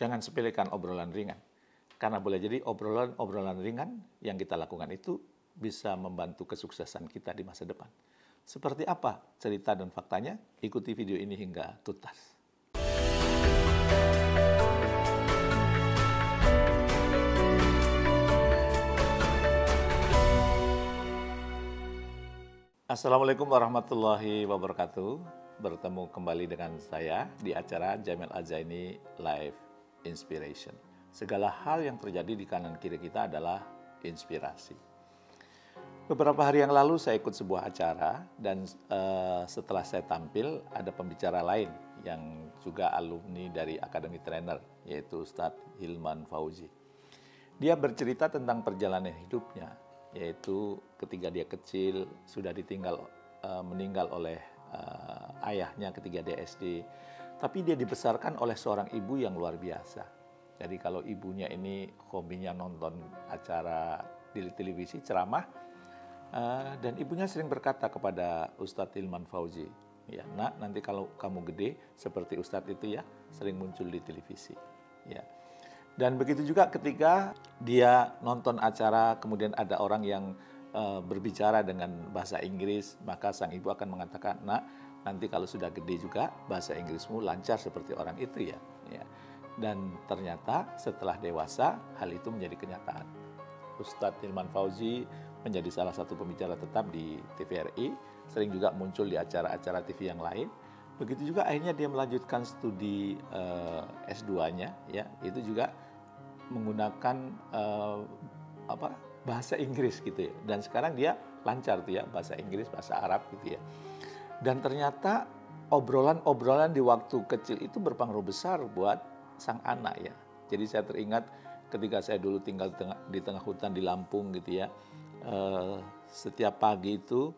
jangan sepelekan obrolan ringan. Karena boleh jadi obrolan ringan yang kita lakukan itu bisa membantu kesuksesan kita di masa depan. Seperti apa cerita dan faktanya? Ikuti video ini hingga tuntas. Assalamualaikum warahmatullahi wabarakatuh. Bertemu kembali dengan saya di acara Jamil Al-Zaini Live Inspiration. Segala hal yang terjadi di kanan kiri kita adalah inspirasi. Beberapa hari yang lalu saya ikut sebuah acara dan setelah saya tampil ada pembicara lain yang juga alumni dari Akademi Trainer, yaitu Ustadz Hilman Fauzi. Dia bercerita tentang perjalanan hidupnya, yaitu ketika dia kecil sudah meninggal oleh ayahnya ketika dia SD. Tapi dia dibesarkan oleh seorang ibu yang luar biasa. Jadi kalau ibunya ini hobinya nonton acara di televisi, ceramah, dan ibunya sering berkata kepada Ustadz Hilman Fauzi, ya nak, nanti kalau kamu gede seperti Ustadz itu ya, sering muncul di televisi. Ya. Dan begitu juga ketika dia nonton acara, kemudian ada orang yang berbicara dengan bahasa Inggris, maka sang ibu akan mengatakan, nak, nanti kalau sudah gede juga bahasa Inggrismu lancar seperti orang itu ya. Ya. Dan ternyata setelah dewasa hal itu menjadi kenyataan. Ustadz Hilman Fauzi menjadi salah satu pembicara tetap di TVRI, sering juga muncul di acara-acara TV yang lain. Begitu juga akhirnya dia melanjutkan studi S2-nya, ya, itu juga menggunakan bahasa Inggris gitu ya. Dan sekarang dia lancar tuh ya bahasa Inggris, bahasa Arab gitu ya. Dan ternyata obrolan-obrolan di waktu kecil itu berpengaruh besar buat sang anak ya. Jadi saya teringat ketika saya dulu tinggal di tengah hutan di Lampung gitu ya. Setiap pagi itu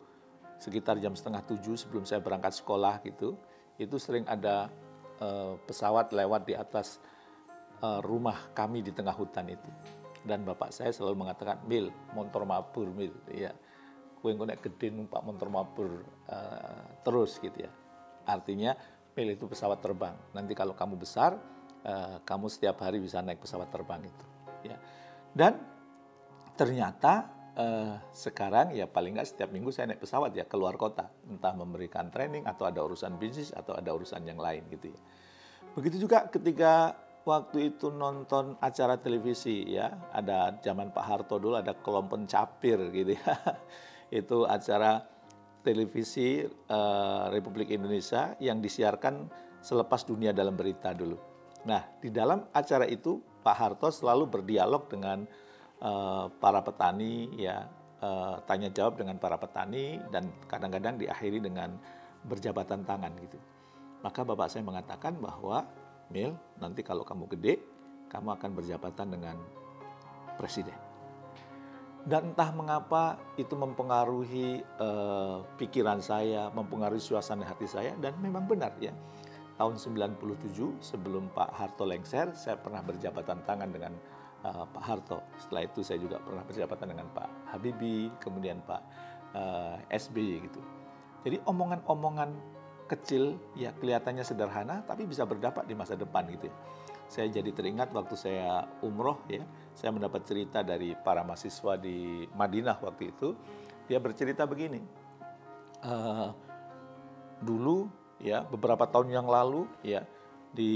sekitar jam 6:30 sebelum saya berangkat sekolah gitu, itu sering ada pesawat lewat di atas rumah kami di tengah hutan itu. Dan bapak saya selalu mengatakan, "Mil, motor mabur, Mil." Ya. Kowe engko nek gedhe numpak motor mabur terus gitu ya. Artinya, Mil itu pesawat terbang. Nanti kalau kamu besar, kamu setiap hari bisa naik pesawat terbang itu. Ya. Dan ternyata sekarang ya paling nggak setiap minggu saya naik pesawat ya keluar kota. Entah memberikan training atau ada urusan bisnis atau ada urusan yang lain gitu ya. Begitu juga ketika waktu itu nonton acara televisi ya. Ada zaman Pak Harto dulu ada Kelompok Capir gitu ya. Itu acara televisi Republik Indonesia yang disiarkan selepas Dunia Dalam Berita dulu. Nah, di dalam acara itu Pak Harto selalu berdialog dengan para petani, ya, tanya jawab dengan para petani dan kadang-kadang diakhiri dengan berjabatan tangan gitu. Maka bapak saya mengatakan bahwa, Mil, nanti kalau kamu gede, kamu akan berjabatan dengan presiden. Dan entah mengapa itu mempengaruhi pikiran saya, mempengaruhi suasana hati saya, dan memang benar ya. Tahun 97 sebelum Pak Harto lengser, saya pernah berjabatan tangan dengan Pak Harto. Setelah itu saya juga pernah berjabatan dengan Pak Habibie, kemudian Pak SBY gitu. Jadi omongan-omongan kecil ya kelihatannya sederhana tapi bisa berdampak di masa depan gitu ya. Saya jadi teringat waktu saya umroh ya, saya mendapat cerita dari para mahasiswa di Madinah waktu itu. Dia bercerita begini, dulu ya beberapa tahun yang lalu ya di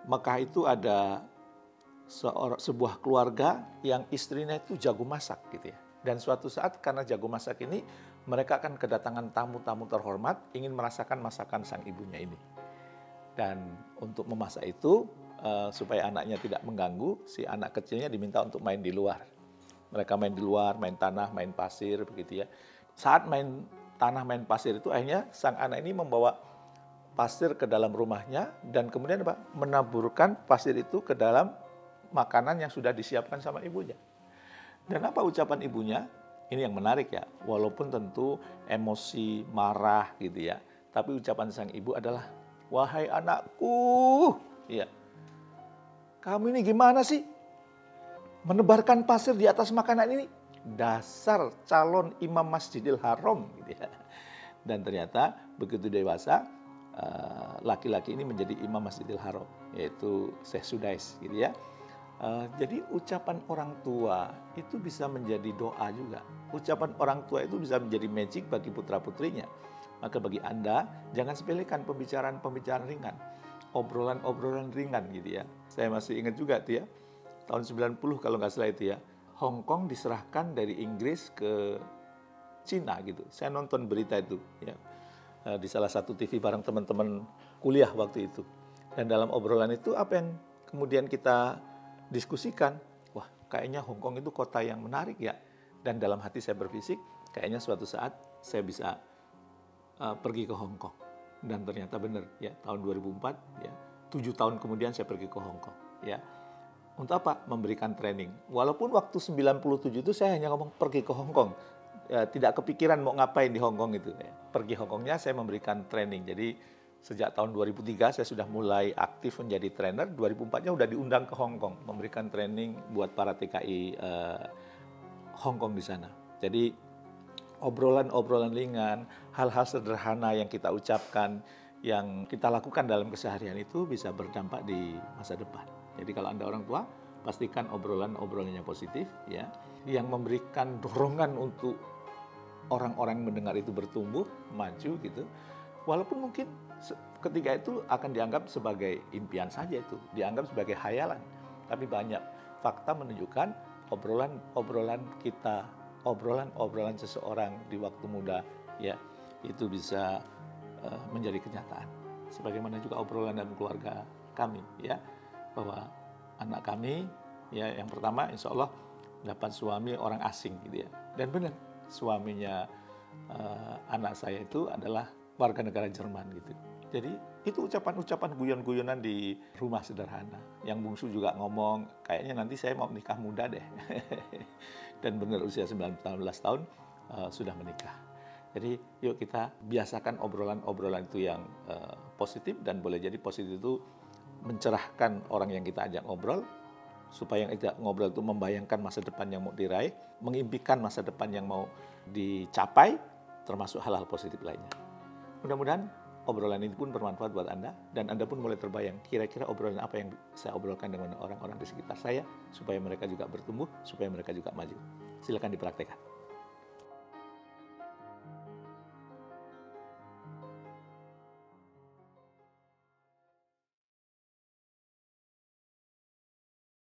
Mekah itu ada sebuah keluarga yang istrinya itu jago masak gitu ya. Dan suatu saat karena jago masak ini mereka akan kedatangan tamu-tamu terhormat ingin merasakan masakan sang ibunya ini. Dan untuk memasak itu supaya anaknya tidak mengganggu, si anak kecilnya diminta untuk main di luar. Mereka main di luar, main tanah, main pasir begitu ya. Saat main tanah, main pasir itu akhirnya sang anak ini membawa pasir ke dalam rumahnya dan kemudian menaburkan pasir itu ke dalam makanan yang sudah disiapkan sama ibunya. Dan apa ucapan ibunya? Ini yang menarik ya, walaupun tentu emosi, marah gitu ya. Tapi ucapan sang ibu adalah, "Wahai anakku, ya, kamu ini gimana sih? Menebarkan pasir di atas makanan ini? Dasar calon imam Masjidil Haram." Gitu ya. Dan ternyata begitu dewasa, laki-laki ini menjadi imam Masjidil Haram, yaitu Syekh Sudais gitu ya. Jadi ucapan orang tua itu bisa menjadi doa juga. Ucapan orang tua itu bisa menjadi magic bagi putra-putrinya. Maka bagi Anda, jangan sepelekan pembicaraan-pembicaraan ringan. Obrolan-obrolan ringan gitu ya. Saya masih ingat juga tuh ya, tahun 90 kalau nggak salah itu ya, Hong Kong diserahkan dari Inggris ke Cina gitu. Saya nonton berita itu ya, di salah satu TV bareng teman-teman kuliah waktu itu. Dan dalam obrolan itu apa yang kemudian kita diskusikan, wah kayaknya Hong Kong itu kota yang menarik ya. Dan dalam hati saya berfisik, kayaknya suatu saat saya bisa pergi ke Hong Kong. Dan ternyata benar ya, tahun 2004 ya, 7 tahun kemudian saya pergi ke Hong Kong ya. Untuk apa? Memberikan training. Walaupun waktu 97 itu saya hanya ngomong pergi ke Hong Kong. Ya, tidak kepikiran mau ngapain di Hong Kong itu. Ya. Pergi Hong Kongnya saya memberikan training. Jadi sejak tahun 2003 saya sudah mulai aktif menjadi trainer. 2004-nya udah diundang ke Hong Kong memberikan training buat para TKI Hong Kong di sana. Jadi obrolan-obrolan ringan, hal-hal sederhana yang kita ucapkan, yang kita lakukan dalam keseharian itu bisa berdampak di masa depan. Jadi kalau Anda orang tua, pastikan obrolan-obrolannya positif ya, yang memberikan dorongan untuk orang-orang yang mendengar itu bertumbuh, maju gitu. Walaupun mungkin ketika itu akan dianggap sebagai impian saja itu, dianggap sebagai khayalan. Tapi banyak fakta menunjukkan obrolan-obrolan kita, obrolan-obrolan seseorang di waktu muda ya, itu bisa menjadi kenyataan. Sebagaimana juga obrolan dalam keluarga kami ya, bahwa anak kami ya yang pertama insya Allah dapat suami orang asing gitu ya. Dan benar suaminya anak saya itu adalah warga negara Jerman gitu. Jadi itu ucapan-ucapan guyon-guyonan di rumah sederhana. Yang bungsu juga ngomong, kayaknya nanti saya mau nikah muda deh. Dan benar usia 19 tahun sudah menikah. Jadi yuk kita biasakan obrolan-obrolan itu yang positif, dan boleh jadi positif itu mencerahkan orang yang kita ajak ngobrol, supaya yang ajak ngobrol itu membayangkan masa depan yang mau diraih, mengimpikan masa depan yang mau dicapai, termasuk hal-hal positif lainnya. Mudah-mudahan obrolan ini pun bermanfaat buat Anda, dan Anda pun mulai terbayang kira-kira obrolan apa yang saya obrolkan dengan orang-orang di sekitar saya, supaya mereka juga bertumbuh, supaya mereka juga maju. Silakan dipraktekkan.